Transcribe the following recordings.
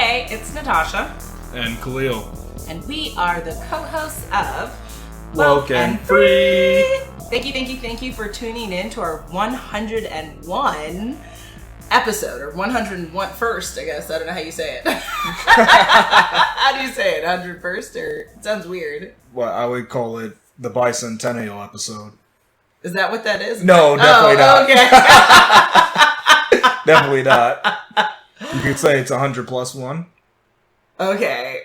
Hey, it's Natasha. And Khalil. And we are the co-hosts of WokeNFree. Thank you for tuning in to our 101 episode, or 101st, I guess. I don't know how you say it. How do you say it? 101st? Or it sounds weird. Well, I would call it the bicentennial episode. Is that what that is? No, definitely not. Okay. Definitely not. You could say it's 100 plus one. Okay.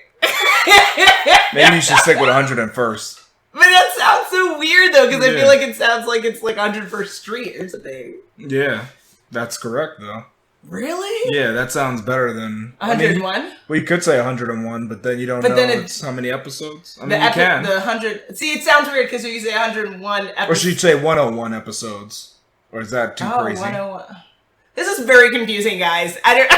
Maybe you should stick with 101st. But that sounds so weird, though, because I feel like it sounds like it's like 101st Street or something. Yeah, that's correct, though. Really? Yeah, that sounds better than... 101? We could say 101, but then you don't know it's how many episodes. I mean, you can. The 100... See, it sounds weird because you say 101 episodes. Or should you say 101 episodes? Or is that too crazy? 101. This is very confusing, guys. I don't...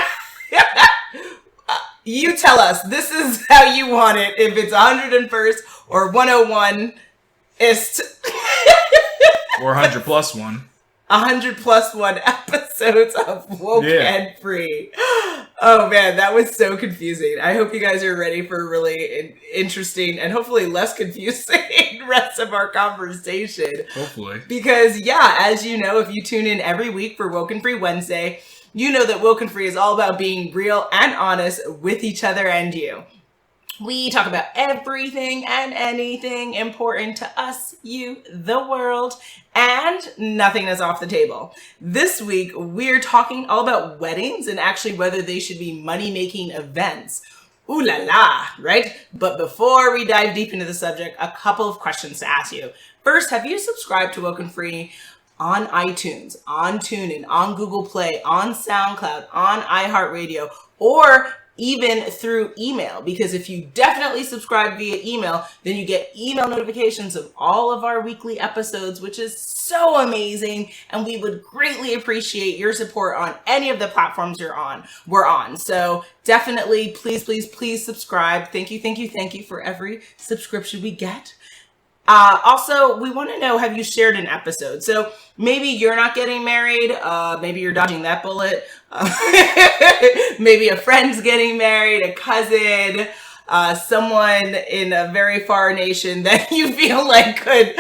You tell us. This is how you want it. If it's 101st or 101ist. Or 100 plus one. 100 plus one episodes of WokeNFree. Oh man, that was so confusing. I hope you guys are ready for a really interesting and hopefully less confusing rest of our conversation. Hopefully. Because yeah, as you know, if you tune in every week for WokeNFree Wednesday, you know that WokeNFree is all about being real and honest with each other and you. We talk about everything and anything important to us, you, the world, and nothing is off the table. This week, we're talking all about weddings and actually whether they should be money-making events. Ooh la la, right? But before we dive deep into the subject, a couple of questions to ask you. First, have you subscribed to WokeNFree on iTunes, on TuneIn, on Google Play, on SoundCloud, on iHeartRadio, or even through email? Because if you definitely subscribe via email, then you get email notifications of all of our weekly episodes, which is so amazing. And we would greatly appreciate your support on any of the platforms we're on. So definitely, please subscribe. Thank you for every subscription we get. Also, we want to know, have you shared an episode? So maybe you're not getting married. Maybe you're dodging that bullet. Maybe a friend's getting married, a cousin, someone in a very far nation that you feel like could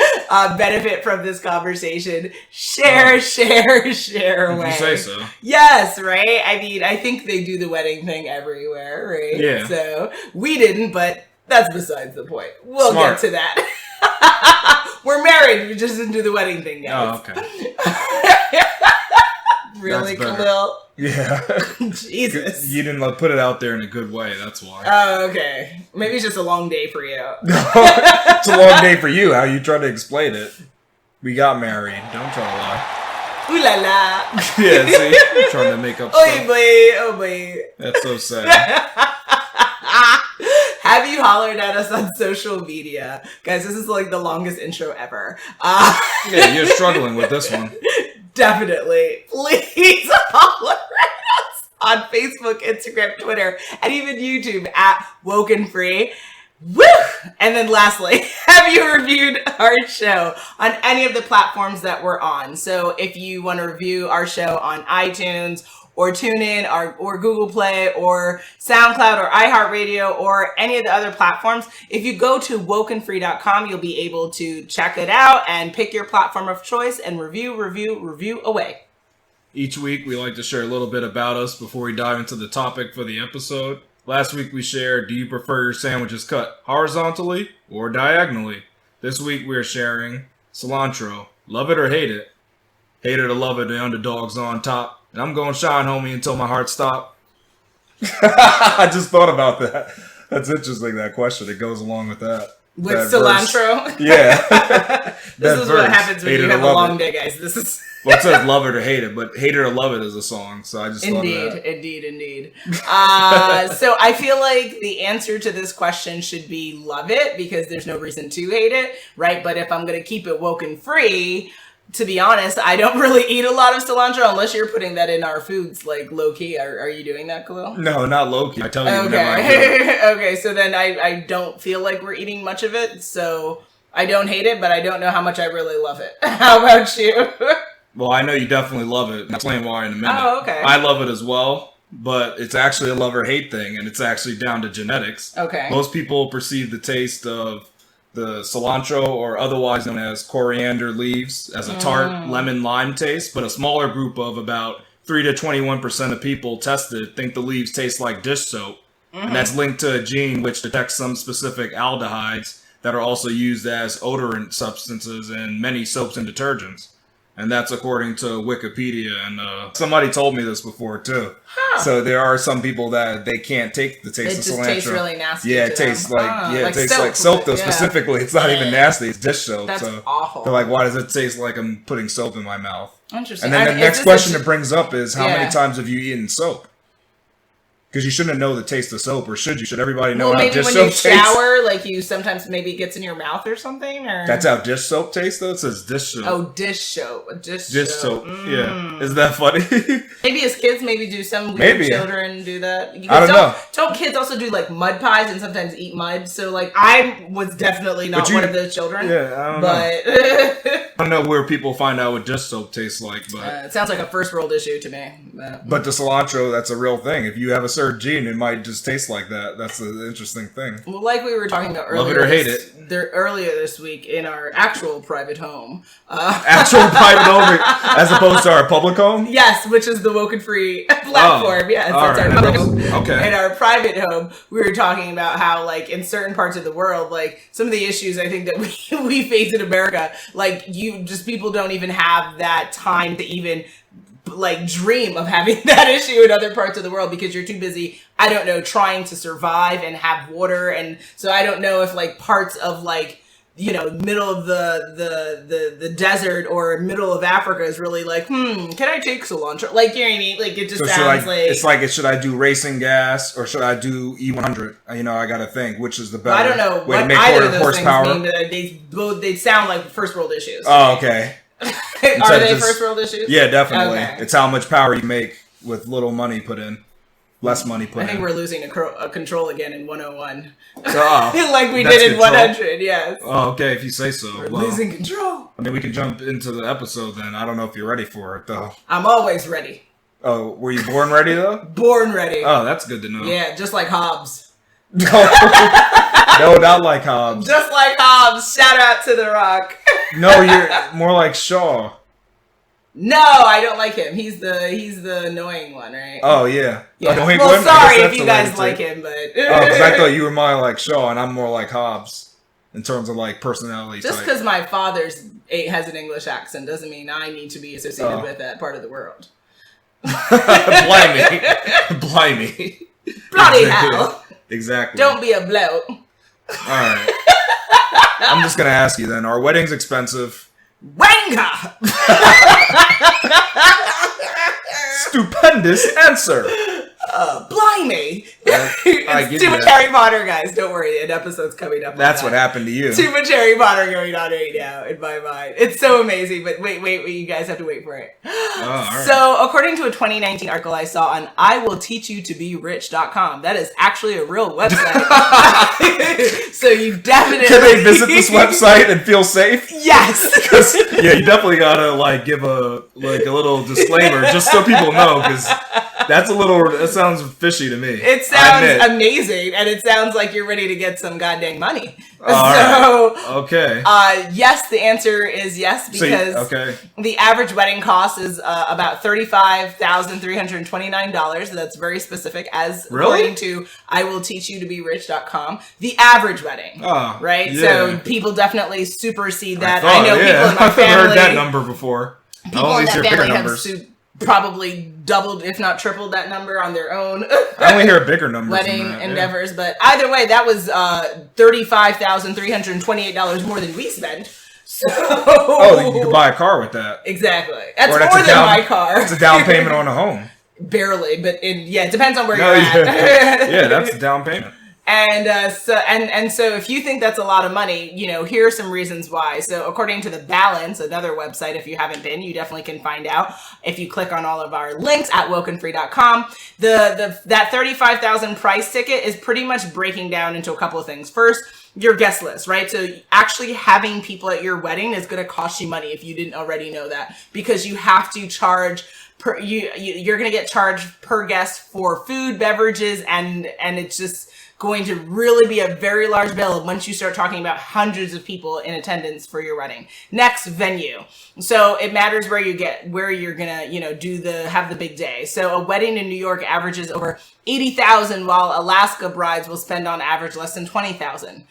benefit from this conversation. Share away. If you say so. Yes, right? I mean, I think they do the wedding thing everywhere, right? Yeah. So we didn't, but that's besides the point. We'll get to that. We're married. We just didn't do the wedding thing yet. Oh, okay. Really, Khalil? Yeah. Jesus. You didn't put it out there in a good way. That's why. Oh, okay. Maybe it's just a long day for you. It's a long day for you. How you try to explain it? We got married. Don't try to lie. Ooh la la. Yeah, see? I'm trying to make up stuff. Oh boy. That's so sad. Have you hollered at us on social media? Guys, this is like the longest intro ever. Yeah, you're struggling with this one. Definitely. Please holler at us on Facebook, Instagram, Twitter, and even YouTube at WokeNFree. Woo! And then lastly, have you reviewed our show on any of the platforms that we're on? So if you want to review our show on iTunes or TuneIn or Google Play or SoundCloud or iHeartRadio or any of the other platforms, if you go to WokeNFree.com, you'll be able to check it out and pick your platform of choice and review away. Each week, we like to share a little bit about us before we dive into the topic for the episode. Last week, we shared, do you prefer your sandwiches cut horizontally or diagonally? This week, we're sharing cilantro. Love it or hate it? Hate it or love it, the underdog's on top. And I'm going shine, homie, until my heart stops. I just thought about that. That's interesting, that question. It goes along with that. With that cilantro? Verse. Yeah. This is what happens when you have a long day, guys. This is... Well, it says love it or hate it, but hate it or love it is a song, so I just thought of that. Indeed. So I feel like the answer to this question should be love it, because there's no reason to hate it, right? But if I'm going to keep it woken-free, to be honest, I don't really eat a lot of cilantro unless you're putting that in our foods, like low-key. Are you doing that, Khalil? No, not low-key. I tell you whenever I do. Okay, so then I don't feel like we're eating much of it, so I don't hate it, but I don't know how much I really love it. How about you? Well, I know you definitely love it. I'll explain why in a minute. Oh, okay. I love it as well, but it's actually a love or hate thing, and it's actually down to genetics. Okay. Most people perceive the taste of the cilantro, or otherwise known as coriander leaves, as a tart lemon lime taste, but a smaller group of about 3 to 21% of people tested think the leaves taste like dish soap, and that's linked to a gene which detects some specific aldehydes that are also used as odorant substances in many soaps and detergents. And that's according to Wikipedia, and somebody told me this before too. Huh. So there are some people that they can't take the taste of cilantro. It just tastes really nasty. Yeah, it tastes it tastes like soap though. Specifically, it's not even nasty. It's dish soap. That's so awful. They're like, why does it taste like I'm putting soap in my mouth? Interesting. And then the next question it brings up is, how many times have you eaten soap? Because you shouldn't know the taste of soap, or should you? Should everybody know how dish soap tastes? Maybe when you shower, like you sometimes maybe it gets in your mouth or something. Or that's how dish soap tastes, though. It says dish soap. Oh, dish soap, dish soap. Yeah, isn't that funny? Maybe as kids, maybe do some weird children do that. I don't know. Don't kids also do like mud pies and sometimes eat mud? So like I was definitely not one of those children. Yeah, I don't know. I don't know where people find out what dish soap tastes like, but it sounds like a first world issue to me. But the cilantro, that's a real thing. If you have a certain gene, it might just taste like that. That's an interesting thing. Well, like we were talking about earlier, love it or hate it. Earlier this week in our actual private home, actual private home, as opposed to our public home. Yes, which is the WokeNFree platform. Yes, that's our public home. Okay. In our private home, we were talking about how, like, in certain parts of the world, like some of the issues I think that we face in America, like people don't even have that time to even like dream of having that issue in other parts of the world because you're too busy, I don't know, trying to survive and have water. And so I don't know if like parts of like, you know, middle of the desert or middle of Africa is really like, can I take cilantro? Like, you know what I mean? Like, it just sounds like... It's like, should I do racing gas or should I do E100? You know, I gotta think, which is the better I don't know way what to make either of those horsepower. things mean. They sound like first world issues. Oh, okay. Are they first world issues? Yeah, definitely. Okay. It's how much power you make with little money put in. Less money put in. I think we're losing a control again in 101. Oh, like we did in 100, yes. Oh, okay, if you say so. We're losing control. I mean, we can jump into the episode then. I don't know if you're ready for it, though. I'm always ready. Oh, were you born ready, though? Born ready. Oh, that's good to know. Yeah, just like Hobbes. No, not like Hobbes. Just like Hobbes. Shout out to The Rock. No, you're more like Shaw. No, I don't like him. He's the annoying one, right? Oh, yeah. Annoying one? Sorry if you guys like him, but... Oh, because I thought you were more like Shaw, and I'm more like Hobbes in terms of, like, personality Just because my father's has an English accent doesn't mean I need to be associated with that part of the world. Blimey. Bloody hell. Exactly. Don't be a bloat. Alright. I'm just going to ask you then, are weddings expensive? Wanga! Stupendous answer. Blimey. It's too much Harry Potter, guys. Don't worry. An episode's coming up. That's what happened to you. Too much Harry Potter going on right now in my mind. It's so amazing, but wait. You guys have to wait for it. Oh, all right. So, according to a 2019 article I saw on iwillteachyoutoberich.com, that is actually a real website. So you definitely... Can they visit this website and feel safe? Yes. Yeah, you definitely gotta like give a little disclaimer just so people know, because that sounds fishy to me. It sounds amazing, and it sounds like you're ready to get some goddamn money. Okay. Yes, the answer is yes, because the average wedding cost is about $35,329. That's very specific, as according to iwillteachyoutoberich.com. The average wedding, right? Yeah. So people definitely supersede that. I know people in my family. I've heard that number before. People in that family have probably doubled, if not tripled, that number on their own. I only hear bigger numbers. Wedding endeavors, but either way, that was $35,328 more than we spent. So you could buy a car with that. Exactly, that's more than my car. It's a down payment on a home. Barely, but it depends on where you're at. Yeah, that's a down payment. And so if you think that's a lot of money, you know, here are some reasons why. So according to The Balance, another website, if you haven't been, you definitely can find out if you click on all of our links at WokeNFree.com. That $35,000 price ticket is pretty much breaking down into a couple of things. First, your guest list, right? So actually having people at your wedding is going to cost you money if you didn't already know that, because you have to charge you're going to get charged per guest for food, beverages, and it's just going to really be a very large bill once you start talking about hundreds of people in attendance for your wedding. Next, venue. So it matters where you're gonna, have the big day. So a wedding in New York averages over $80,000, while Alaska brides will spend on average less than $20,000.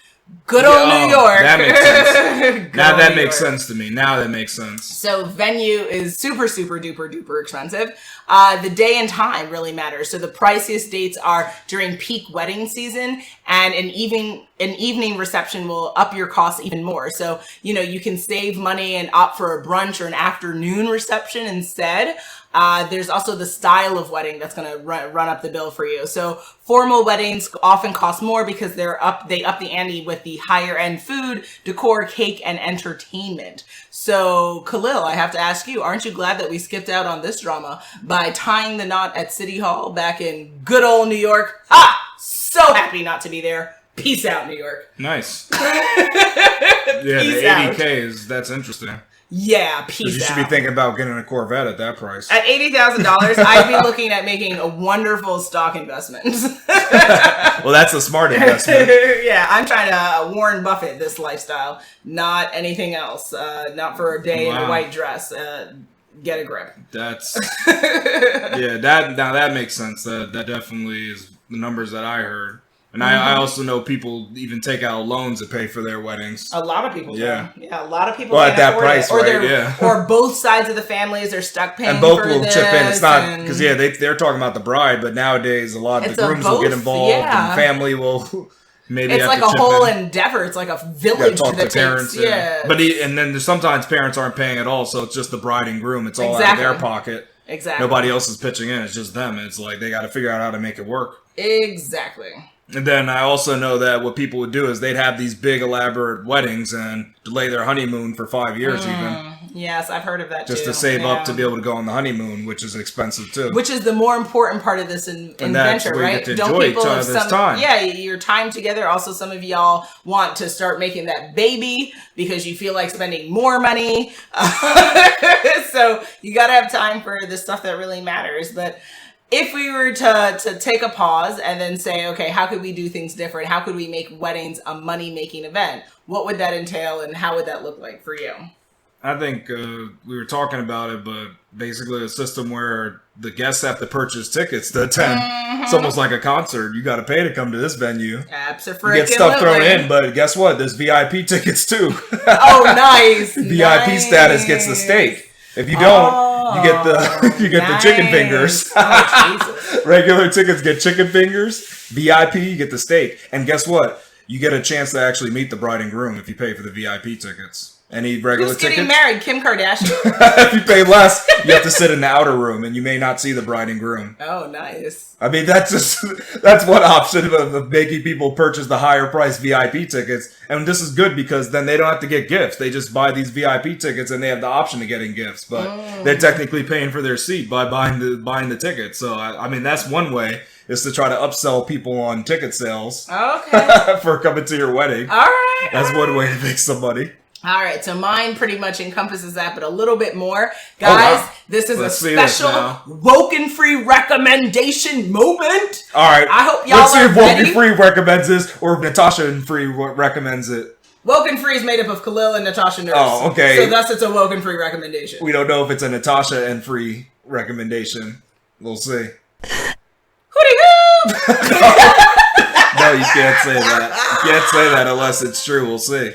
Good old New York. That makes sense. Now that makes sense to me. Now that makes sense. So venue is super, super duper duper expensive. The day and time really matters. So the priciest dates are during peak wedding season, and an evening reception will up your costs even more. So, you can save money and opt for a brunch or an afternoon reception instead. There's also the style of wedding that's going to run up the bill for you. So formal weddings often cost more because they up the ante with the higher end food, decor, cake, and entertainment. So Khalil, I have to ask you, aren't you glad that we skipped out on this drama by tying the knot at City Hall back in good old New York? So happy not to be there. Peace out, New York. Nice. Yeah, Peace the out. 80K that's interesting. Yeah, peace out. You should be thinking about getting a Corvette at that price. At $80,000, I'd be looking at making a wonderful stock investment. Well, that's a smart investment. Yeah, I'm trying to Warren Buffett this lifestyle, not anything else. Not for a day in a white dress. Get a grip. That's that makes sense. That definitely is the numbers that I heard. And I also know people even take out loans to pay for their weddings. A lot of people do. Yeah, a lot of people. Well, can't at that afford price, it. Or right? or both sides of the families are stuck paying. And both for will this, chip in. It's not because they're talking about the bride, but nowadays a lot of the grooms will get involved, and family will maybe. It's have like to a chip whole in. endeavor. It's like a village talk that to parents. takes. Yeah, but and then sometimes parents aren't paying at all, so it's just the bride and groom. It's all out of their pocket. Exactly. Nobody else is pitching in. It's just them. It's like they got to figure out how to make it work. Exactly. And then I also know that what people would do is they'd have these big elaborate weddings and delay their honeymoon for 5 years even. Yes, I've heard of that just too. to save up to be able to go on the honeymoon, which is expensive too. Which is the more important part of this adventure, right? Don't people have some time? Yeah, your time together. Also, some of y'all want to start making that baby because you feel like spending more money. So you got to have time for the stuff that really matters. But if we were to take a pause and then say, okay, how could we do things different? How could we make weddings a money-making event? What would that entail, and how would that look like for you? I think we were talking about it, but basically a system where the guests have to purchase tickets to attend. Mm-hmm. It's almost like a concert. You got to pay to come to this venue. Absolutely. You get stuff thrown in, but guess what? There's VIP tickets too. Oh, nice. VIP status gets the steak. If you don't, you get the chicken fingers. Oh, regular tickets get chicken fingers. VIP, you get the steak. And guess what? You get a chance to actually meet the bride and groom if you pay for the VIP tickets. Any regular tickets? Who's getting married? Kim Kardashian? If you pay less, you have to sit in the outer room, and you may not see the bride and groom. Oh, nice. I mean, that's one option of making people purchase the higher price VIP tickets. And this is good because then they don't have to get gifts. They just buy these VIP tickets, and they have the option of getting gifts. But they're technically paying for their seat by buying the ticket. So, I mean, that's one way, is to try to upsell people on ticket sales. Okay. For coming to your wedding. All right. That's one way to make some money. All right, so mine pretty much encompasses that, but a little bit more. Guys, This is a special WokeNFree recommendation moment. All right. I hope y'all Let's see if ready. WokeNFree recommends this or if Natasha Free recommends it. WokeNFree is made up of Khalil and Natasha Nurse. Oh, okay. So thus it's a WokeNFree recommendation. We don't know if it's a Natasha and Free recommendation. We'll see. Hootie-hoo! No, you can't say that. You can't say that unless it's true. We'll see.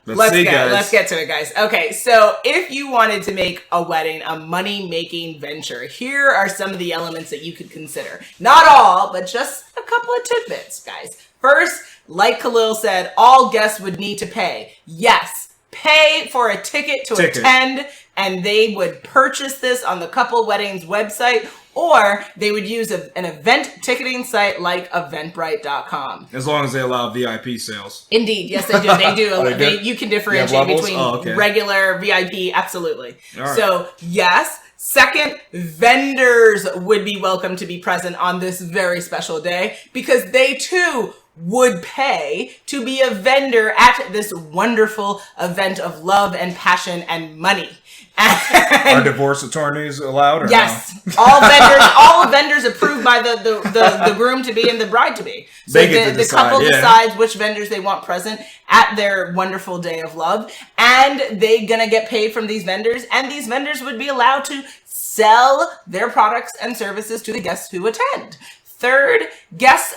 Let's get to it, guys. Okay, so if you wanted to make a wedding a money-making venture, here are some of the elements that you could consider. Not all, but just a couple of tidbits, guys. First, like Khalil said, all guests would need to pay. Yes, pay for a ticket to attend, and they would purchase this on the couple weddings website, or they would use an event ticketing site like Eventbrite.com. As long as they allow VIP sales. Indeed, yes, they do. They do. You can differentiate between regular VIP, absolutely. Right. So, yes. Second, vendors would be welcome to be present on this very special day because they too would pay to be a vendor at this wonderful event of love and passion and money. Are divorce attorneys allowed? Or yes, no? all vendors approved by the groom to be and the bride to be. So the couple decides which vendors they want present at their wonderful day of love, and they're gonna get paid from these vendors, and these vendors would be allowed to sell their products and services to the guests who attend. Third,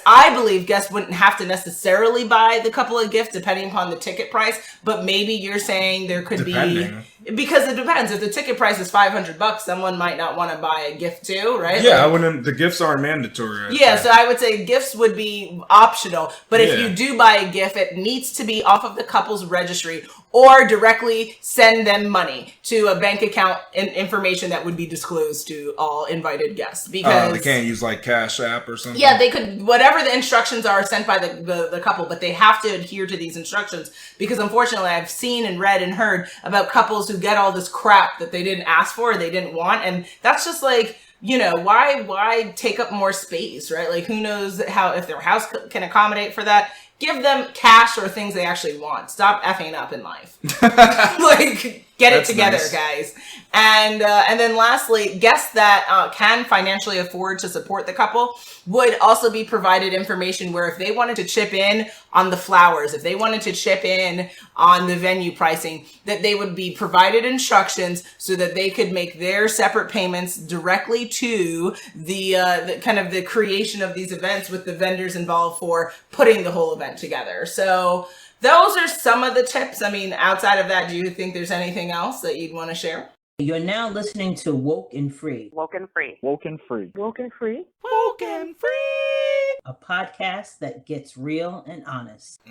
I believe guests wouldn't have to necessarily buy the couple of gifts depending upon the ticket price, but maybe you're saying there could be, because it depends. If the ticket price is $500, someone might not want to buy a gift too, right? Yeah, the gifts aren't mandatory. So I would say gifts would be optional, but if you do buy a gift, it needs to be off of the couple's registry or directly send them money to a bank account and information that would be disclosed to all invited guests. Because they can't use like Cash App or something? Yeah, they could, whatever the instructions are sent by the couple, but they have to adhere to these instructions because unfortunately I've seen and read and heard about couples who get all this crap that they didn't ask for or they didn't want, and that's just like, why take up more space, right? Like, who knows if their house can accommodate for that. Give them cash or things they actually want. Stop effing up in life. Like, get it together, nice. Guys. And then lastly, guests that can financially afford to support the couple would also be provided information where if they wanted to chip in on the flowers, if they wanted to chip in on the venue pricing, that they would be provided instructions so that they could make their separate payments directly to the kind of the creation of these events with the vendors involved for putting the whole event together. So those are some of the tips. I mean, outside of that, do you think there's anything else that you'd want to share? You're now listening to WokeNFree. WokeNFree. WokeNFree. WokeNFree. WokeNFree. A podcast that gets real and honest.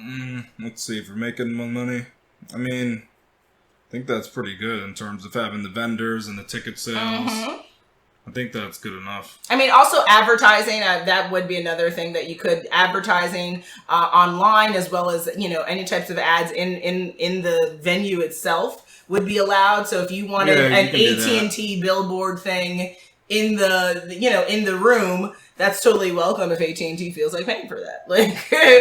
Let's see, for making money. I mean, I think that's pretty good in terms of having the vendors and the ticket sales. Mm-hmm. I think that's good enough. I mean, also advertising, that would be another thing that you could, advertising online as well as, any types of ads in the venue itself would be allowed. So if you wanted an AT&T billboard thing in the room, that's totally welcome if AT&T feels like paying for that.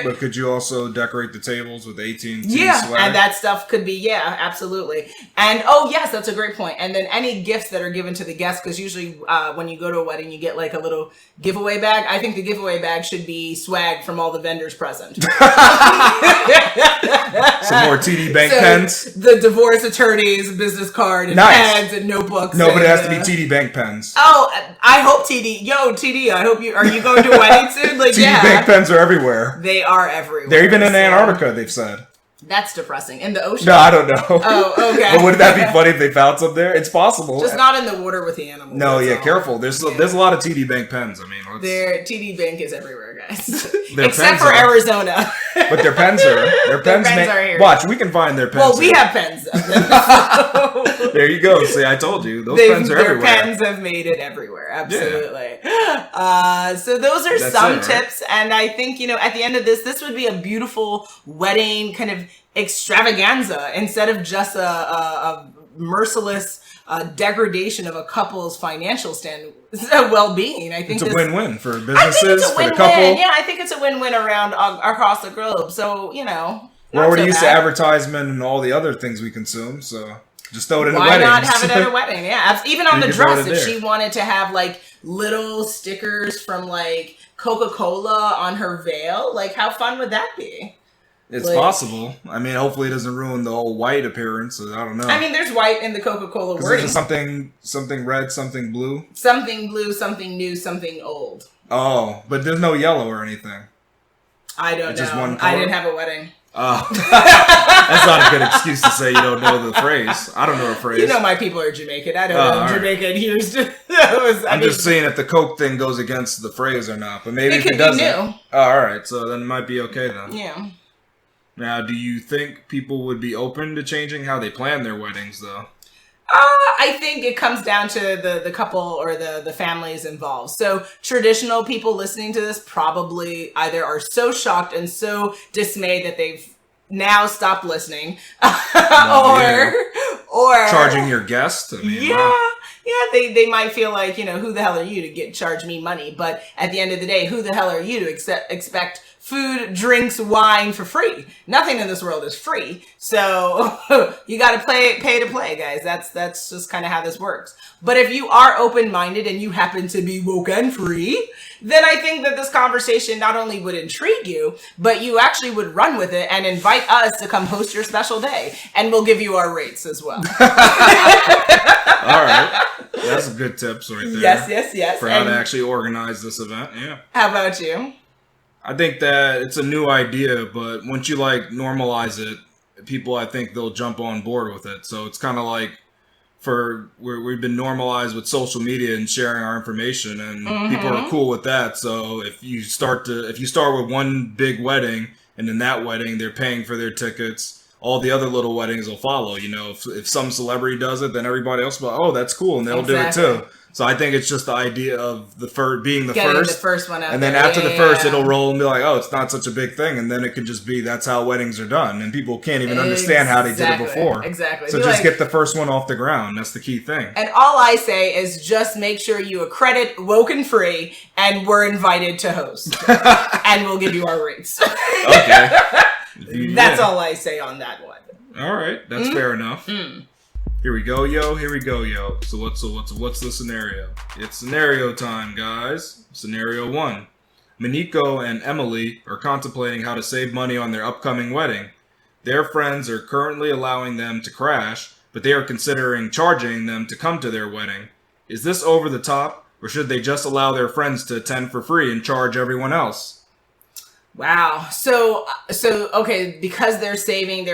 But could you also decorate the tables with AT&T swag? And that stuff could be, absolutely. And yes, that's a great point. And then any gifts that are given to the guests, because usually when you go to a wedding, you get like a little giveaway bag. I think the giveaway bag should be swag from all the vendors present. Some more TD Bank pens. The divorce attorney's business card and pens and notebooks. No, but it has to be TD Bank pens. Oh, I hope TD. Yo, TD, I hope are you going to a wedding soon? Like, TD Bank pens are everywhere. They are everywhere. They're even in Antarctica, they've said. That's depressing. In the ocean? No, I don't know. Oh, okay. But wouldn't that be funny if they found some there? It's possible. Just not in the water with the animals. No, careful. There's a lot of TD Bank pens. I mean, TD Bank is everywhere, guys. Except for Arizona. But their pens are here. Watch, we can find their pens. Well, we have pens. There you go. See, I told you. Those pens are everywhere. Their pens have made it everywhere. Absolutely. Yeah. So those are some tips. And I think, at the end of this would be a beautiful wedding kind of extravaganza instead of just a merciless degradation of a couple's financial well-being. I think it's a win-win for businesses, for the couple. Yeah, I think it's a win-win around across the globe. So, we're already used to advertisement and all the other things we consume, so just throw it in a wedding. Why not have it at a wedding? Yeah, even on the dress, if she wanted to have like little stickers from like Coca-Cola on her veil, like how fun would that be? It's possible. I mean, hopefully it doesn't ruin the whole white appearance. I don't know. I mean, there's white in the Coca-Cola wording. There's something red, something blue. Something blue, something new, something old. Oh, but there's no yellow or anything. I don't know. Just one color? I didn't have a wedding. Oh. That's not a good excuse to say you don't know the phrase. I don't know the phrase. My people are Jamaican. I don't know Jamaican. I'm just saying if the Coke thing goes against the phrase or not. But maybe if it doesn't. Oh, all right. So then it might be okay then. Yeah. Now, do you think people would be open to changing how they plan their weddings, though? I think it comes down to the couple or the families involved. So traditional people listening to this probably either are so shocked and so dismayed that they've now stopped listening, or charging your guest. I mean, they might feel like, who the hell are you to charge me money? But at the end of the day, who the hell are you to expect food, drinks, wine for free. Nothing in this world is free. So you got to pay to play, guys. That's just kind of how this works. But if you are open-minded and you happen to be woke and free, then I think that this conversation not only would intrigue you, but you actually would run with it and invite us to come host your special day. And we'll give you our rates as well. All right. That's some good tips right there. Yes. For how to actually organize this event. Yeah. How about you? I think that it's a new idea, but once you like normalize it, people, I think they'll jump on board with it. So it's kind of like we've been normalized with social media and sharing our information, and people are cool with that. So if you start with one big wedding, and in that wedding they're paying for their tickets, all the other little weddings will follow. You know, if some celebrity does it, then everybody else will, oh, that's cool, and they'll do it too. So I think it's just the idea of being the Getting first. the first one out and then there. after the first, it'll roll and be like, oh, it's not such a big thing. And then it could just be, that's how weddings are done. And people can't even understand how they did it before. Exactly. So just get the first one off the ground. That's the key thing. And all I say is just make sure you accredit WokeNFree and we're invited to host. And we'll give you our rates. Okay. That's all I say on that one. All right. That's fair enough. Here we go, yo. So what's the scenario? It's scenario time, guys. Scenario 1. Miniko and Emily are contemplating how to save money on their upcoming wedding. Their friends are currently allowing them to crash, but they are considering charging them to come to their wedding. Is this over the top, or should they just allow their friends to attend for free and charge everyone else? Wow. So okay, because they're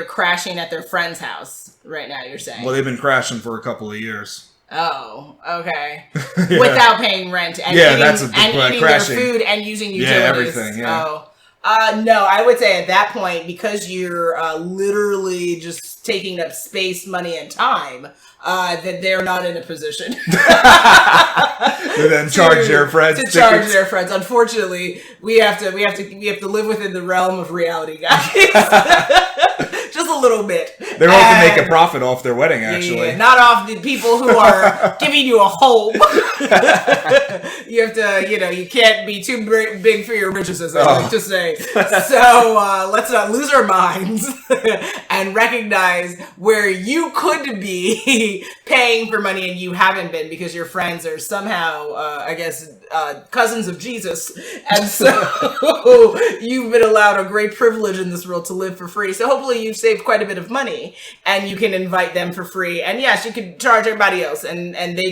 crashing at their friend's house right now, you're saying? Well, they've been crashing for a couple of years. Oh, okay. Yeah. Without paying rent and eating their food and using utilities. Yeah, everything, yeah. No, I would say at that point, because you're literally just taking up space, money, and time, that they're not in a position to then charge their friends. To charge their friends. Unfortunately, we have to live within the realm of reality, guys. Just a little bit. They're hoping to make a profit off their wedding, actually. Yeah, not off the people who are giving you a home. You have to, you can't be too big for your britches, as I like to say. So let's not lose our minds and recognize where you could be paying for money and you haven't been because your friends are somehow, cousins of Jesus. And so you've been allowed a great privilege in this world to live for free. So hopefully you've saved quite a bit of money and you can invite them for free. And yes, you can charge everybody else. And they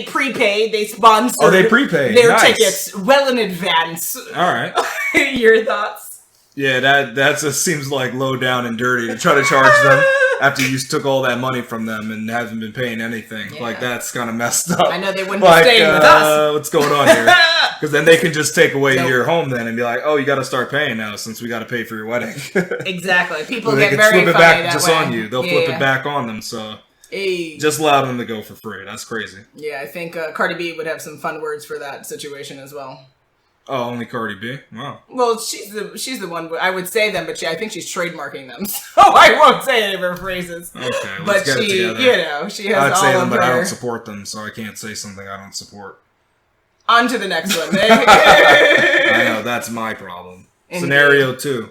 prepaid, they sponsored they prepaid their tickets well in advance. All right. Your thoughts? Yeah, that just seems like low down and dirty to try to charge them after you took all that money from them and haven't been paying anything. Yeah. Like, that's kind of messed up. I know they wouldn't be staying with us. What's going on here? Because then they can just take away your home then and be like, oh, you got to start paying now since we got to pay for your wedding. Exactly. People so get very funny they can flip it back that just way. on you. They'll flip it back on them, so... Hey. Just allow them to go for free. That's crazy. Yeah, I think Cardi B would have some fun words for that situation as well. Oh, only Cardi B? Wow. Well, she's the one. I would say them, but I think she's trademarking them, so I won't say any of her phrases. Okay, but get it together. She has I'd all say them, of but her. I don't support them, so I can't say something I don't support. On to the next one. I know, that's my problem. Indeed. Scenario 2.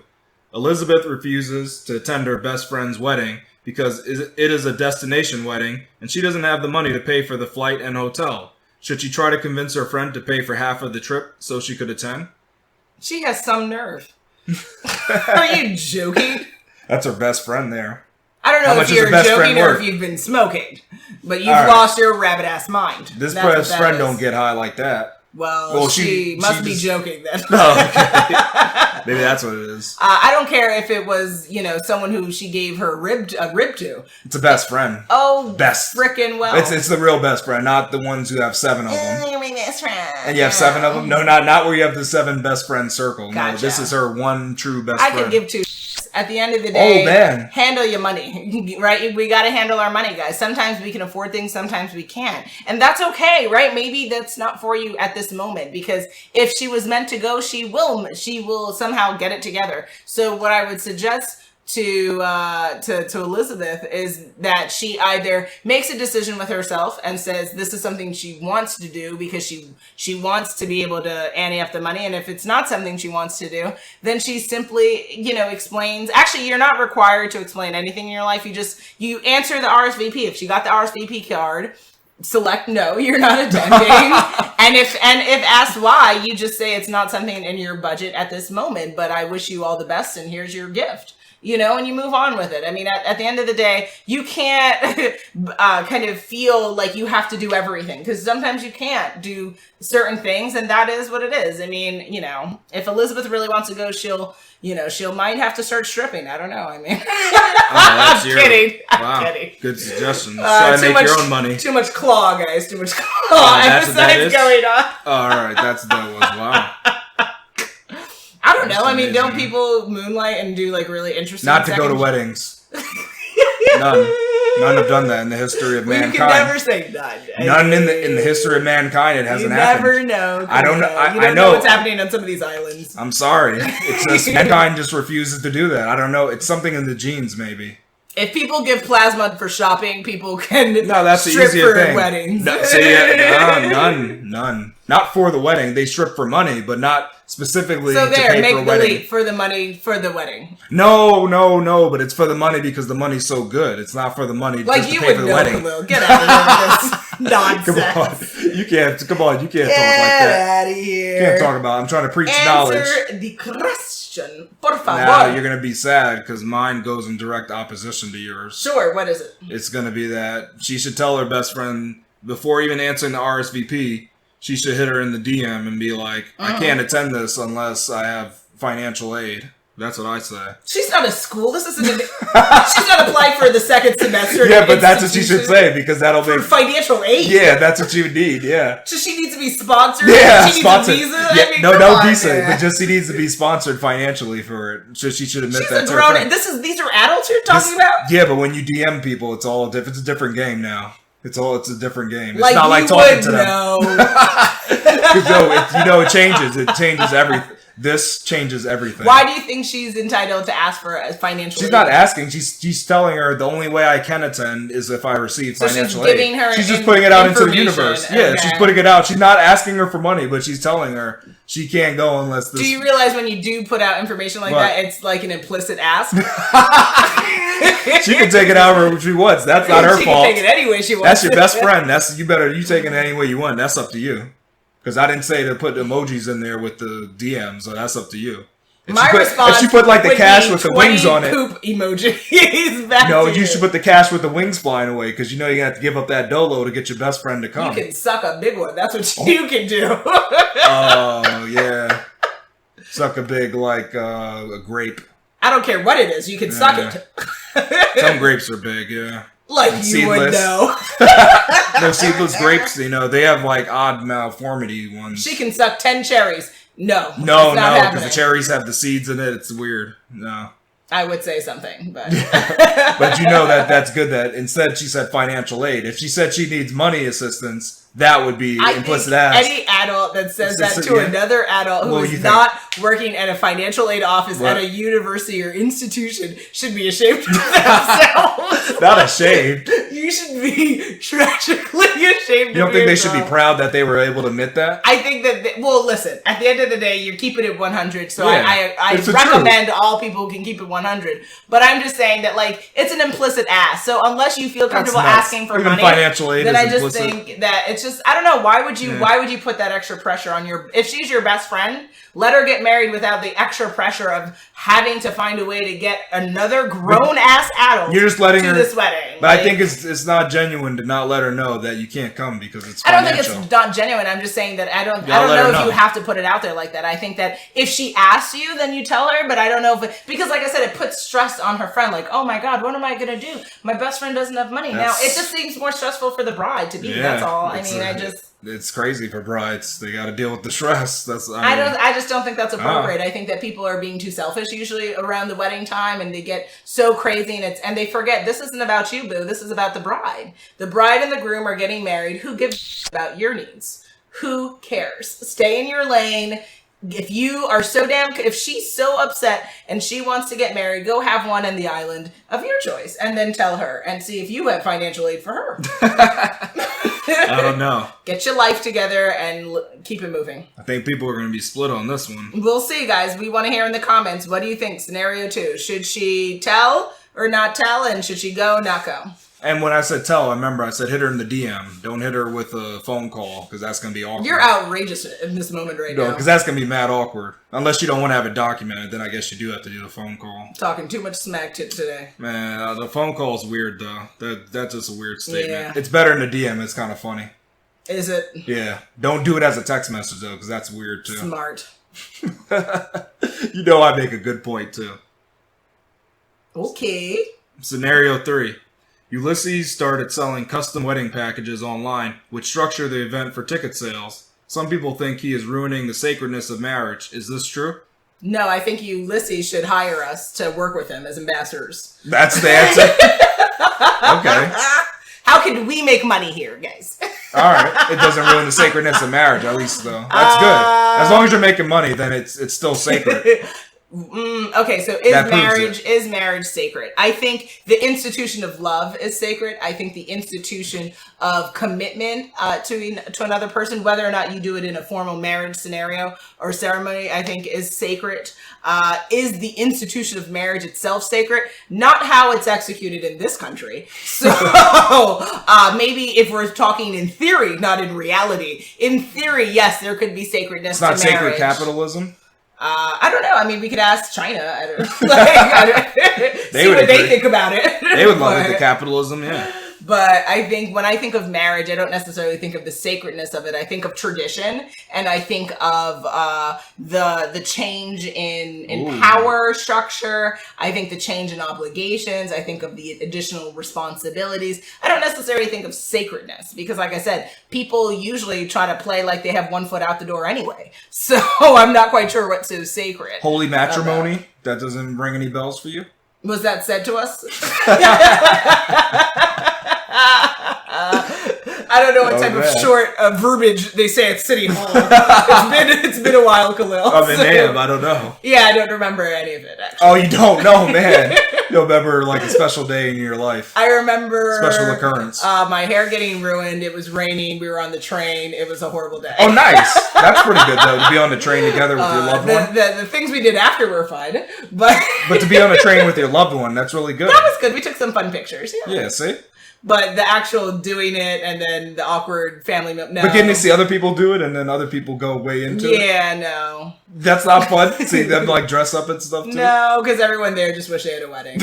Elizabeth refuses to attend her best friend's wedding because it is a destination wedding, and she doesn't have the money to pay for the flight and hotel. Should she try to convince her friend to pay for half of the trip so she could attend? She has some nerve. Are you joking? That's her best friend there. I don't know if you're joking or if you've been smoking, but you've lost your rabbit-ass mind. This best friend don't get high like that. Well, she must be joking then. Oh, okay. Maybe that's what it is. I don't care if it was, someone who she gave her a rib to. It's a best friend. Oh, best. Frickin' well. It's the real best friend, not the ones who have 7 of them. You're my best friend. And you have 7 of them? No, not where you have the 7 best friend circle. Gotcha. No, this is her one true best friend. I can give 2. At the end of the day, handle your money, right? We got to handle our money, guys. Sometimes we can afford things, sometimes we can't. And that's okay, right? Maybe that's not for you at this moment, because if she was meant to go, she will somehow get it together. So what I would suggest to Elizabeth is that she either makes a decision with herself and says this is something she wants to do because she wants to be able to ante up the money, and if it's not something she wants to do, then she simply explains. Actually, you're not required to explain anything in your life. You answer the RSVP. If she got the RSVP card, select no, you're not attending. and if asked why, you just say it's not something in your budget at this moment, but I wish you all the best and here's your gift. And you move on with it. I mean, at the end of the day, you can't kind of feel like you have to do everything, because sometimes you can't do certain things, and that is what it is. I mean, if Elizabeth really wants to go, she'll might have to start stripping. I don't know. I mean, I'm kidding. I'm kidding. Good suggestion. Try to make your own money. Too much claw, guys. Too much claw. Exercise going on. All right, that's that was wow. I don't know. I mean, don't people moonlight and do like really interesting? Not to go to weddings. None have done that in the history of mankind. You can never say none. None in the history of mankind. It hasn't happened. You never know. I don't know. You don't know what's happening on some of these islands. I'm sorry. It's just mankind just refuses to do that. I don't know. It's something in the genes, maybe. If people give plasma for shopping, people can that's the strip easier for thing. Weddings. None. Not for the wedding. They strip for money, but not specifically so to pay make for a wedding. for the money for the wedding. No, but it's for the money because the money's so good. It's not for the money just to pay for the wedding. Will. Get out of here with this nonsense. You can't talk like that. Get out of here. You can't talk about it. I'm trying to preach knowledge. Answer the question, por favor. Now you're going to be sad because mine goes in direct opposition to yours. Sure, what is it? It's going to be that she should tell her best friend, before even answering the RSVP, she should hit her in the DM and be like, I can't attend this unless I have financial aid. That's what I say. She's not a school. This isn't. She's not applying for the second semester. Yeah, but that's what she should say because that'll make financial aid. Yeah, that's what she would need. Yeah. So she needs to be sponsored. Yeah, she sponsored. Needs a visa. Yeah, I mean, no visa, but just she needs to be sponsored financially for it. So she should admit that. She's a grown. These are adults you're talking about. Yeah, but when you DM people, it's all different. It's a different game now. It's a different game. It's like not like talking to them. No. It changes. It changes everything. This changes everything. Why do you think she's entitled to ask for a financial aid? She's not asking. She's telling her the only way I can attend is if I receive financial aid. Giving her she's just putting it out into the universe. Okay. Yeah, she's putting it out. She's not asking her for money, but she's telling her she can't go unless this... Do you realize when you do put out information like that, it's like an implicit ask? She can take it however she wants. That's not her fault. She can take it any way she wants. That's your best friend. You take it any way you want. That's up to you. Because I didn't say to put emojis in there with the DMs, so that's up to you. If she put like the cash with the wings on it, poop emoji. You should put the cash with the wings flying away because you have to give up that dolo to get your best friend to come. You can suck a big one. That's what you can do. Oh yeah, suck a big like a grape. I don't care what it is. You can suck it. Some grapes are big, yeah. Like you seedless. Would know. No, seedless grapes, they have like odd malformity ones. She can suck 10 cherries. No, because the cherries have the seeds in it. It's weird. No. I would say something, but... But that's good that instead she said financial aid. If she said she needs money assistance, that would be implicit ask. Any adult that says that to another adult who is not working at a financial aid office at a university or institution should be ashamed of themselves. Not ashamed. You should be tragically ashamed of yourself. You don't think they should be proud that they were able to admit that? I think that, listen, at the end of the day, you're keeping it 100, so I recommend all people can keep it 100. But I'm just saying that, it's an implicit ask. So unless you feel comfortable asking for money, financial aid, then I just think that it's just, I don't know, why would you put that extra pressure on if she's your best friend, let her get married without the extra pressure of having to find a way to get another grown-ass adult You're just letting her, this wedding. But I think it's not genuine to not let her know that you can't come because it's financial. I don't think it's not genuine. I'm just saying that I don't know if you have to put it out there like that. I think that if she asks you, then you tell her, but I don't know because like I said, it puts stress on her friend. Like, oh my God, what am I going to do? My best friend doesn't have money. Now, it just seems more stressful for the bride to be. That's all. I mean, it's crazy for brides. They got to deal with the stress. I just don't think that's appropriate. I think that people are being too selfish usually around the wedding time, and they get so crazy, and they forget this isn't about you, boo. This is about the bride. The bride and the groom are getting married. Who gives about your needs? Who cares? Stay in your lane. if you are if she's so upset and she wants to get married, go have one on the island of your choice and then tell her and see if you have financial aid for her. I don't know. Get your life together and keep it moving. I think people are going to be split on this one. We'll see, guys. We want to hear in the comments. What do you think? Scenario 2. Should she tell or not tell? And should she go, not go? And when I said tell, I remember I said hit her in the DM. Don't hit her with a phone call because that's going to be awkward. You're outrageous in this moment right now. because that's going to be mad awkward. Unless you don't want to have it documented, then I guess you do have to do the phone call. Talking too much smack today. Man, the phone call is weird, though. That's just a weird statement. Yeah. It's better in the DM. It's kind of funny. Is it? Yeah. Don't do it as a text message, though, because that's weird, too. Smart. You know I make a good point, too. Okay. Scenario 3. Ulysses started selling custom wedding packages online, which structure the event for ticket sales. Some people think he is ruining the sacredness of marriage. Is this true? No, I think Ulysses should hire us to work with him as ambassadors. That's the answer? Okay. How can we make money here, guys? All right. It doesn't ruin the sacredness of marriage, at least, though. That's good. As long as you're making money, then it's still sacred. Okay, so is marriage sacred? I think the institution of love is sacred. I think the institution of commitment to another person, whether or not you do it in a formal marriage scenario or ceremony, I think is sacred. Is the institution of marriage itself sacred? Not how it's executed in this country. So maybe if we're talking in theory, not in reality. In theory, yes, there could be sacredness to marriage. It's not sacred capitalism? I don't know. I mean, we could ask China. I don't know. See what they think about it. They would love it, the capitalism, yeah. But I think when I think of marriage, I don't necessarily think of the sacredness of it. I think of tradition, and I think of the change in power structure. I think the change in obligations. I think of the additional responsibilities. I don't necessarily think of sacredness because, like I said, people usually try to play like they have one foot out the door anyway. So I'm not quite sure what's so sacred. Holy matrimony? That doesn't ring any bells for you? Was that said to us? I don't know what type of short verbiage they say at City Hall. It's been a while, Khalil. I don't know. Yeah, I don't remember any of it, actually. Oh, you don't know, man. You remember like a special day in your life. I remember... Special occurrence. My hair getting ruined. It was raining. We were on the train. It was a horrible day. Oh, nice. That's pretty good, though, to be on the train together with your loved one. The things we did after were fine, but... But to be on a train with your loved one, that's really good. That was good. We took some fun pictures. Yeah, see? But the actual doing it and then the awkward family... No. But getting to see other people do it and then other people go way into it? Yeah, no. That's not fun? See them like dress up and stuff too? No, because everyone there just wish they had a wedding.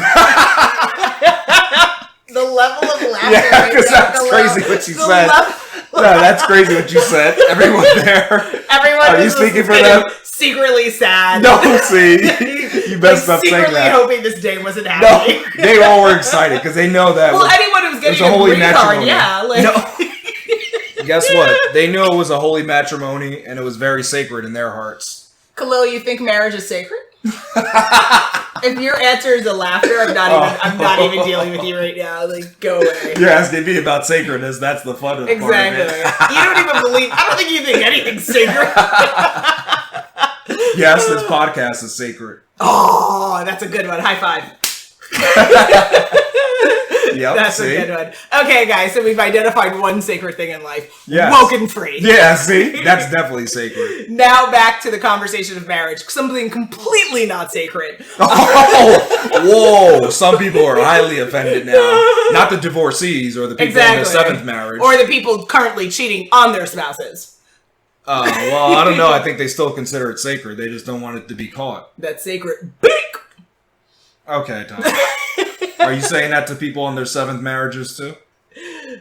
The level of laughter. Yeah, because that's crazy what you said. No, that's crazy what you said. Everyone there. Everyone Are you speaking for them? Secretly sad. No, see. You messed up saying that. Secretly hoping this day wasn't happening. No, they all were excited because they know that. Well, anyone who was getting a green card, yeah. Like. No. Guess what? They knew it was a holy matrimony and it was very sacred in their hearts. Khalil, you think marriage is sacred? If your answer is a laughter, I'm not even dealing with you right now. Like, go away. You're asking me about sacredness. That's the fun of it. Exactly. You don't even believe. I don't think you think anything's sacred. Yes, this podcast is sacred. Oh, that's a good one. High five. Yep, that's a good one. Okay, guys, so we've identified one sacred thing in life. Yes. WokeNFree. Yeah, see? That's definitely sacred. Now back to the conversation of marriage. Something completely not sacred. Oh, whoa. Some people are highly offended now. Not the divorcees or the people in their seventh marriage. Or the people currently cheating on their spouses. Well, I don't know. I think they still consider it sacred. They just don't want it to be caught. That's sacred. Big. Okay, Tom. Are you saying that to people on their seventh marriages too?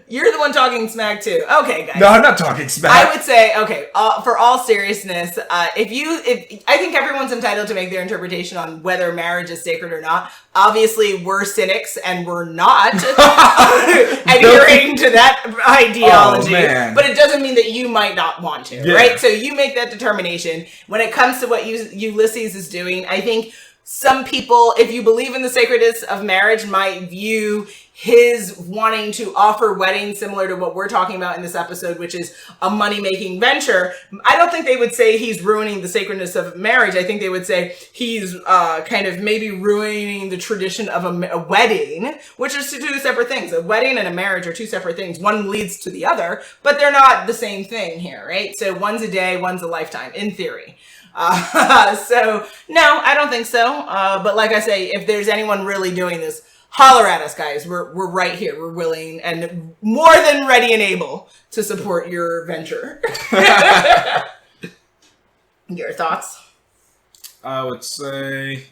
You're the one talking smack too. Okay, guys. No, I'm not talking smack. I would say, okay, for all seriousness, if I think everyone's entitled to make their interpretation on whether marriage is sacred or not. Obviously, we're cynics and we're not adhering to that ideology. Oh, but it doesn't mean that you might not want to, right? So you make that determination. When it comes to what Ulysses is doing, I think some people, if you believe in the sacredness of marriage, might view his wanting to offer weddings similar to what we're talking about in this episode, which is a money-making venture, I don't think they would say he's ruining the sacredness of marriage. I think they would say he's kind of maybe ruining the tradition of a wedding, which is two separate things. A wedding and a marriage are two separate things. One leads to the other, but they're not the same thing here, right? So one's a day, one's a lifetime, in theory. So no, I don't think so. But like I say, if there's anyone really doing this, holler at us, guys. We're right here. We're willing and more than ready and able to support your venture. Your thoughts? I would say,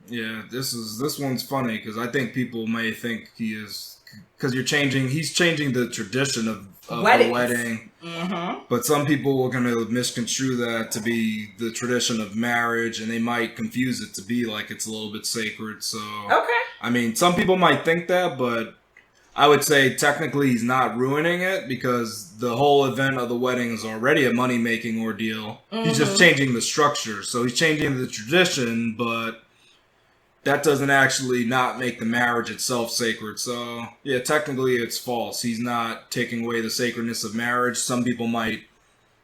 yeah, this one's funny because I think people may think he's changing the tradition of the wedding. Mm-hmm. But some people are going to misconstrue that to be the tradition of marriage, and they might confuse it to be like it's a little bit sacred. So, okay. I mean, some people might think that, but I would say technically he's not ruining it because the whole event of the wedding is already a money-making ordeal. Mm-hmm. He's just changing the structure. So he's changing the tradition, but that doesn't actually not make the marriage itself sacred. So, yeah, technically it's false. He's not taking away the sacredness of marriage. Some people might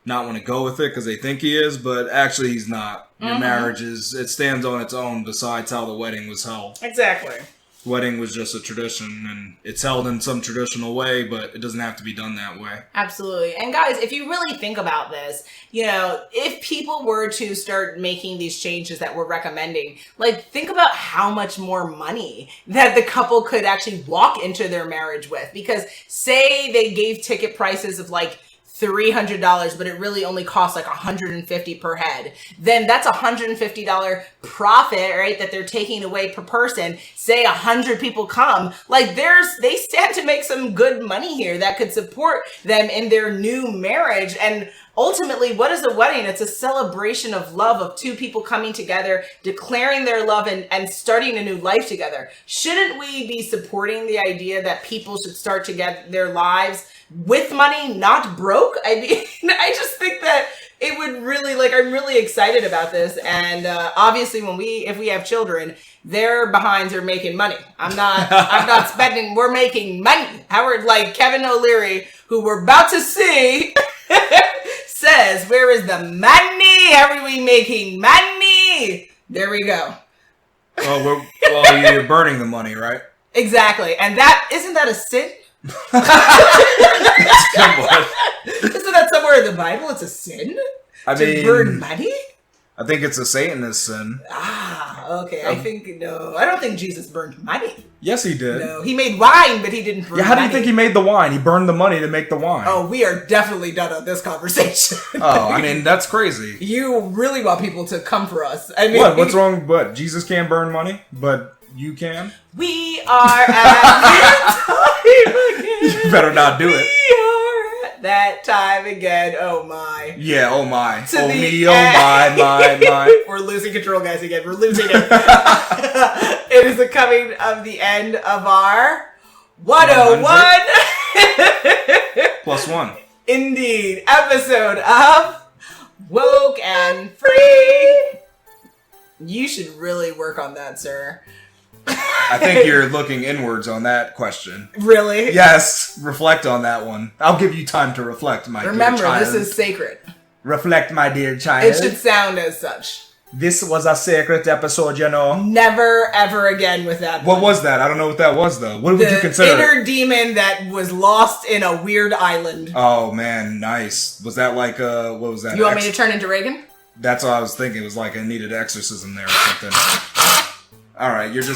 not want to go with it because they think he is, but actually he's not. Your marriage it stands on its own besides how the wedding was held. Exactly. Wedding was just a tradition, and it's held in some traditional way, but it doesn't have to be done that way. Absolutely. And guys, if you really think about this, if people were to start making these changes that we're recommending, like think about how much more money that the couple could actually walk into their marriage with. Because say they gave ticket prices of like $300, but it really only costs like $150 per head, then that's $150 profit, right? That they're taking away per person. Say 100 people come, like they stand to make some good money here that could support them in their new marriage. And ultimately, what is a wedding? It's a celebration of love, of two people coming together, declaring their love and starting a new life together. Shouldn't we be supporting the idea that people should start to get their lives with money, not broke? I mean, I just think that it would really, I'm really excited about this. And obviously if we have children, their behinds are making money. I'm not spending, we're making money. Howard, like Kevin O'Leary, who we're about to see, says, where is the money? How are we making money? There we go. Well, you're burning the money, right? Exactly. And isn't that a sin? Isn't that somewhere in the Bible? It's a sin to burn money? I think it's a Satanist sin. Okay. I don't think Jesus burned money. Yes, he did. No, he made wine, but he didn't burn money. How do you think he made the wine? He burned the money to make the wine. Oh, we are definitely done on this conversation. That's crazy. You really want people to come for us. I mean, what's wrong? But Jesus can't burn money, but you can? We are at that time again. You better not do it. We are at that time again. Oh my. Yeah, oh my. To me, oh my. We're losing control, guys, again. We're losing it. It is the coming of the end of our 101 plus one. Indeed. Episode of Woke and Free. You should really work on that, sir. I think you're looking inwards on that question. Really? Yes. Reflect on that one. I'll give you time to reflect, my dear child. Remember, this is sacred. Reflect, my dear child. It should sound as such. This was a sacred episode, you know. Never, ever again with that. What was that? I don't know what that was, though. What would you consider? The inner demon that was lost in a weird island. Oh, man. Nice. Was that like, what was that? You want me to turn into Reagan? That's what I was thinking. It was like I needed exorcism there or something. All right, you've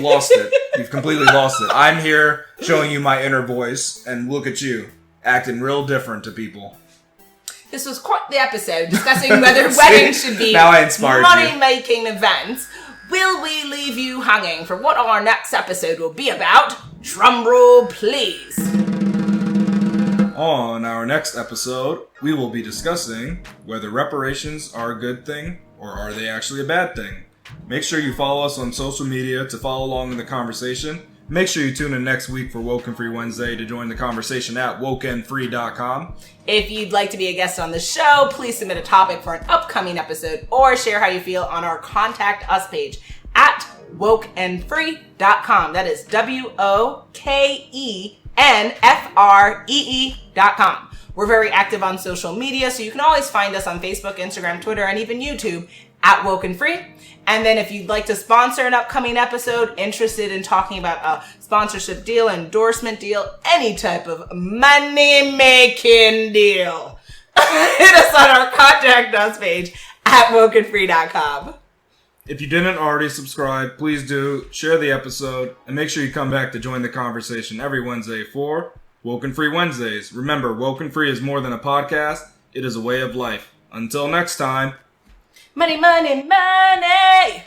lost it. You've completely lost it. I'm here showing you my inner voice, and look at you, acting real different to people. This was quite the episode discussing whether weddings should be money-making events. Will we leave you hanging for what our next episode will be about? Drumroll, please. On our next episode, we will be discussing whether reparations are a good thing or are they actually a bad thing. Make sure you follow us on social media to follow along in the conversation. Make sure you tune in next week for Woke and Free Wednesday to join the conversation at WokeNFree.com. If you'd like to be a guest on the show, please submit a topic for an upcoming episode or share how you feel on our Contact Us page at WokeNFree.com. That is WokeNFree.com. We're very active on social media, so you can always find us on Facebook, Instagram, Twitter, and even YouTube at WokeNFree. And then if you'd like to sponsor an upcoming episode, interested in talking about a sponsorship deal, endorsement deal, any type of money-making deal, hit us on our Contact Us page at WokeNFree.com. If you didn't already subscribe, please do, share the episode, and make sure you come back to join the conversation every Wednesday for Woke and Free Wednesdays. Remember, Woke and Free is more than a podcast, it is a way of life. Until next time. Money, money, money!